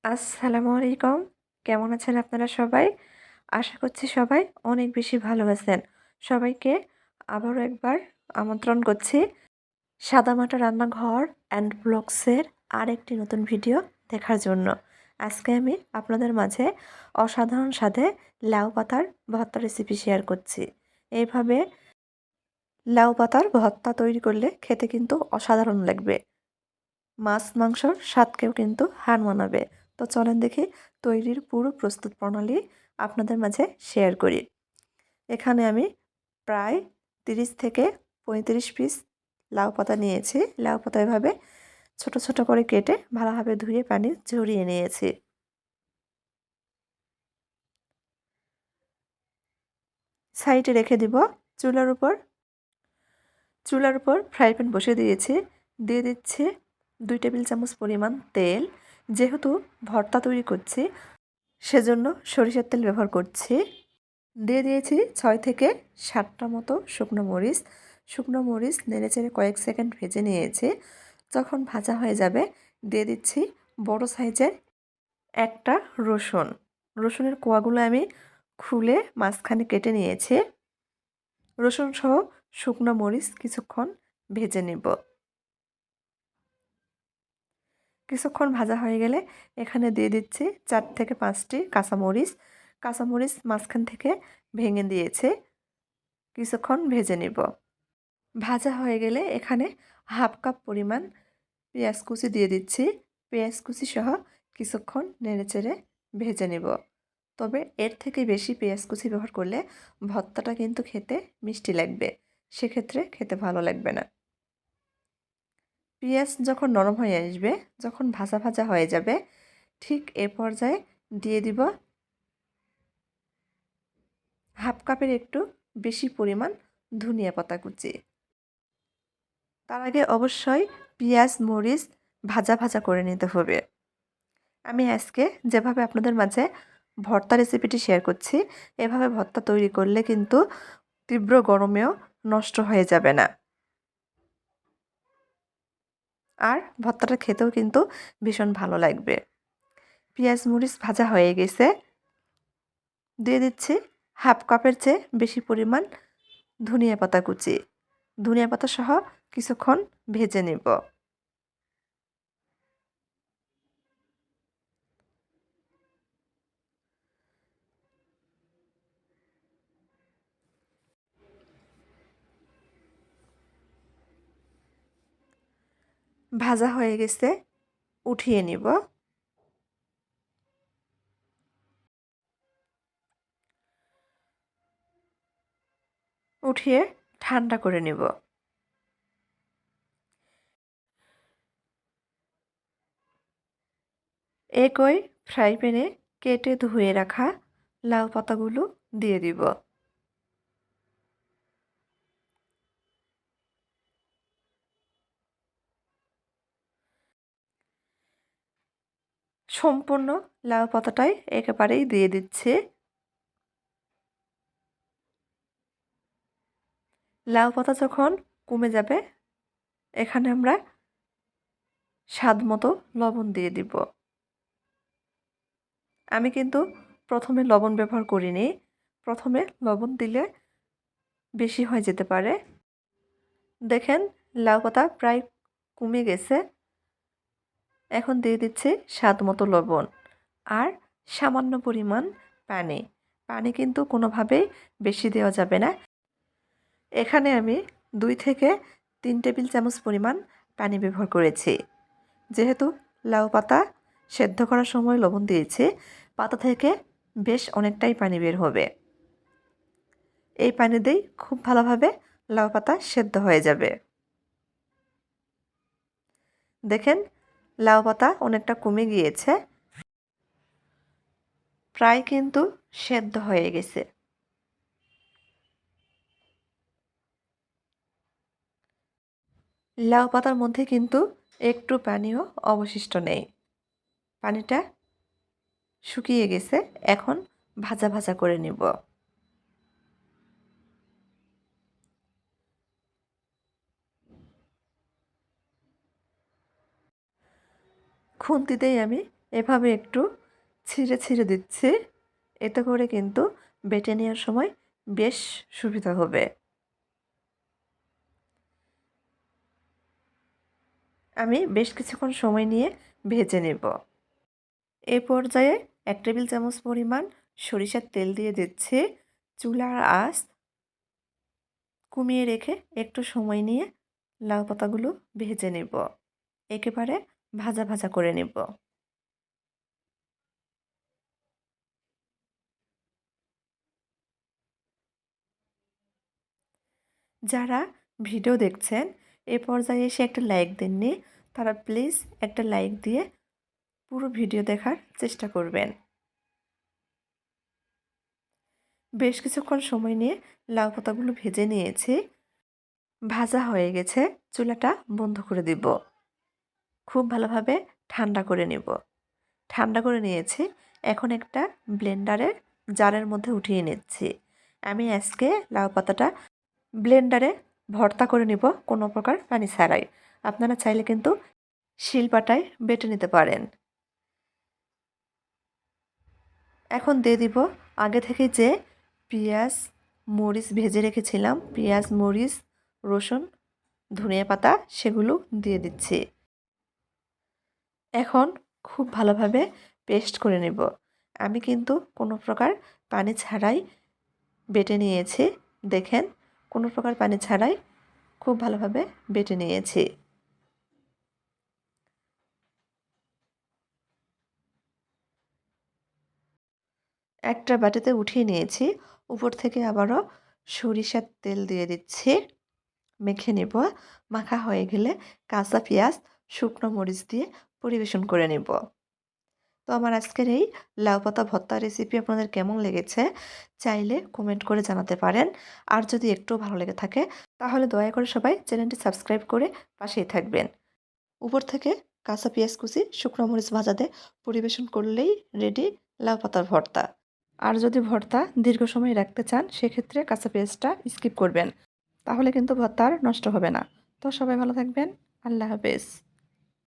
আসসালামু আলাইকুম। কেমন আছেন আপনারা সবাই? আশা করছি সবাই অনেক বেশি ভালো আছেন। সবাইকে আবারও একবার আমন্ত্রণ করছি সাদামাটা রান্নাঘর অ্যান্ড ব্লগসের আরেকটি নতুন ভিডিও দেখার জন্য। আজকে আমি আপনাদের মাঝে অসাধারণ স্বাদে লাউ পাতার ভর্তা রেসিপি শেয়ার করছি। এইভাবে লাউ পাতার ভর্তা তৈরি করলে খেতে কিন্তু অসাধারণ লাগবে। মাছ মাংসর স্বাদকেও কিন্তু হার মানাবে। তো চলেন দেখি তৈরির পুরো প্রস্তুত প্রণালী আপনাদের মাঝে শেয়ার করি। এখানে আমি প্রায় 30 থেকে 35 পিস লাউ পাতা নিয়েছি। লাউ পাতা এভাবে ছোট ছোট করে কেটে ভালোভাবে ধুয়ে পানি ঝরিয়ে নিয়েছি। সাইডে রেখে দিব। চুলার উপর চুলার উপর ফ্রাই প্যান বসে দিয়েছি। দিয়ে দিচ্ছি 2 টেবিল চামচ পরিমাণ তেল। যেহেতু ভর্তা তৈরি করছি সেজন্য সরিষার তেল ব্যবহার করছি। দিয়ে দিয়েছি 6 থেকে 7টা মতো শুকনো মরিচ। শুকনো মরিচ নেড়েচেড়ে কয়েক সেকেন্ড ভেজে নিয়েছি। যখন ভাজা হয়ে যাবে দিয়ে দিচ্ছি বড় সাইজের একটা রসুন। রসুনের কোয়াগুলো আমি খুলে মাঝখানে কেটে নিয়েছি। রসুন সহ শুকনো মরিচ কিছুক্ষণ ভেজে নেব। কিছুক্ষণ ভাজা হয়ে গেলে এখানে দিয়ে দিচ্ছি 4 থেকে 5টি কাঁচামরিচ। কাঁচামরিচ মাঝখান থেকে ভেঙে দিয়েছে। কিছুক্ষণ ভেজে নিব। ভাজা হয়ে গেলে এখানে হাফ কাপ পরিমাণ পেঁয়াজ কুচি দিয়ে দিচ্ছি। পেঁয়াজ কুচি সহ কিছুক্ষণ নেড়েচেড়ে ভেজে নেব। তবে এর থেকে বেশি পেঁয়াজ কুচি ব্যবহার করলে ভর্তাটা কিন্তু খেতে মিষ্টি লাগবে। সেক্ষেত্রে খেতে ভালো লাগবে না। পেঁয়াজ যখন নরম হয়ে আসবে, যখন ভাজা ভাজা হয়ে যাবে, ঠিক এ পর্যায়ে দিয়ে দিব হাফ কাপের একটু বেশি পরিমাণ ধনিয়া পাতা কুচি। তার আগে অবশ্যই পেঁয়াজ মরিচ ভাজা ভাজা করে নিতে হবে। আমি আজকে যেভাবে আপনাদের মাঝে ভর্তা রেসিপিটি শেয়ার করছি, এভাবে ভর্তা তৈরি করলে কিন্তু তীব্র গরমেও নষ্ট হয়ে যাবে না। আর ভর্তাটা খেতেও কিন্তু ভীষণ ভালো লাগবে। পেঁয়াজ মরিচ ভাজা হয়ে গেছে। দিয়ে দিচ্ছি হাফ কাপের চেয়ে বেশি পরিমাণ ধনিয়া পাতা কুচি। ধনিয়া পাতা সহ কিছুক্ষণ ভেজে নেব। ভাজা হয়ে গেছে, উঠিয়ে নিব। উঠিয়ে ঠান্ডা করে নেব। একই ফ্রাই প্যানে কেটে ধুয়ে রাখা লাউ পাতাগুলো দিয়ে দিব। সম্পূর্ণ লাউ পাতাটাই একেবারেই দিয়ে দিচ্ছি। লাউ পাতা যখন কমে যাবে এখানে আমরা স্বাদ মতো লবণ দিয়ে দিব। আমি কিন্তু প্রথমে লবণ ব্যবহার করিনি। প্রথমে লবণ দিলে বেশি হয়ে যেতে পারে। দেখেন লাউ পাতা প্রায় কমে গেছে। এখন দিয়ে দিচ্ছি স্বাদ মতো লবণ আর সামান্য পরিমাণ পানি। পানি কিন্তু কোনোভাবেই বেশি দেওয়া যাবে না। এখানে আমি 2 থেকে 3 টেবিল চামচ পরিমাণ পানি ব্যবহার করেছি। যেহেতু লাউ পাতা সেদ্ধ করার সময় লবণ দিয়েছি, পাতা থেকে বেশ অনেকটাই পানি বের হবে। এই পানি দিয়েই খুব ভালোভাবে লাউ পাতা সেদ্ধ হয়ে যাবে। দেখেন লাউ পাতা অনেকটা কমে গিয়েছে, প্রায় কিন্তু সেদ্ধ হয়ে গেছে। লাউ পাতার মধ্যে কিন্তু একটু পানিও অবশিষ্ট নেই। পানিটা শুকিয়ে গেছে। এখন ভাজা ভাজা করে নিব। খুন্তিতেই আমি এভাবে একটু ছিঁড়ে ছিঁড়ে দিচ্ছি, এতে করে কিন্তু বেটে নেওয়ার সময় বেশ সুবিধা হবে। আমি বেশ কিছুক্ষণ সময় নিয়ে ভেজে নেব। এ পর্যায়ে 1 টেবিল চামচ পরিমাণ সরিষার তেল দিয়ে দিচ্ছি। চুলার আঁচ কমিয়ে রেখে একটু সময় নিয়ে লাউ পাতাগুলো ভেজে নেব। একেবারে ভাজা ভাজা করে নেব। যারা ভিডিও দেখছেন এ পর্যায়ে এসে একটা লাইক দেননি, তারা প্লিজ একটা লাইক দিয়ে পুরো ভিডিও দেখার চেষ্টা করবেন। বেশ কিছুক্ষণ সময় নিয়ে লাউ পাতাগুলো ভেজে নিয়েছি। ভাজা হয়ে গেছে, চুলাটা বন্ধ করে দিব। খুব ভালোভাবে ঠান্ডা করে নেব। ঠান্ডা করে নিয়েছি, এখন একটা ব্লেন্ডারের জারের মধ্যে উঠিয়ে নিচ্ছি। আমি আজকে লাউ পাতাটা ব্লেন্ডারে ভর্তা করে নিব, কোনো প্রকার পানি ছাড়াই। আপনারা চাইলে কিন্তু শিলপাটায় বেটে নিতে পারেন। এখন দিয়ে দিব আগে থেকে যে পেঁয়াজ মরিচ ভেজে রেখেছিলাম, পেঁয়াজ মরিচ রসুন ধনিয়া পাতা সেগুলো দিয়ে দিচ্ছি। এখন খুব ভালোভাবে পেস্ট করে নেব। আমি কিন্তু কোনো প্রকার পানি ছাড়াই বেটে নিয়েছি। দেখেন, কোনো প্রকার পানি ছাড়াই খুব ভালোভাবে বেটে নিয়েছি। একটা বাটিতে উঠিয়ে নিয়েছি। উপর থেকে আবারও সরিষার তেল দিয়ে দিচ্ছি। মেখে নেব। মাখা হয়ে গেলে কাঁচা পেঁয়াজ শুকনো মরিচ দিয়ে পরিবেশন করে নেব। তো আমার আজকের এই লাউ পাতা ভর্তা রেসিপি আপনাদের কেমন লেগেছে চাইলে কমেন্ট করে জানাতে পারেন। আর যদি একটু ভালো লেগে থাকে তাহলে দয়া করে সবাই চ্যানেলটি সাবস্ক্রাইব করে পাশেই থাকবেন। উপর থেকে কাঁচা পেঁয়াজ কুচি শুকনো মরিচ ভাজা দিয়ে পরিবেশন করলেই রেডি লাউ পাতার ভর্তা। আর যদি ভর্তা দীর্ঘ সময় রাখতে চান সেক্ষেত্রে কাঁচা পেঁয়াজটা স্কিপ করবেন, তাহলে কিন্তু ভর্তা আর নষ্ট হবে না। তো সবাই ভালো থাকবেন। আল্লাহ হাফেজ।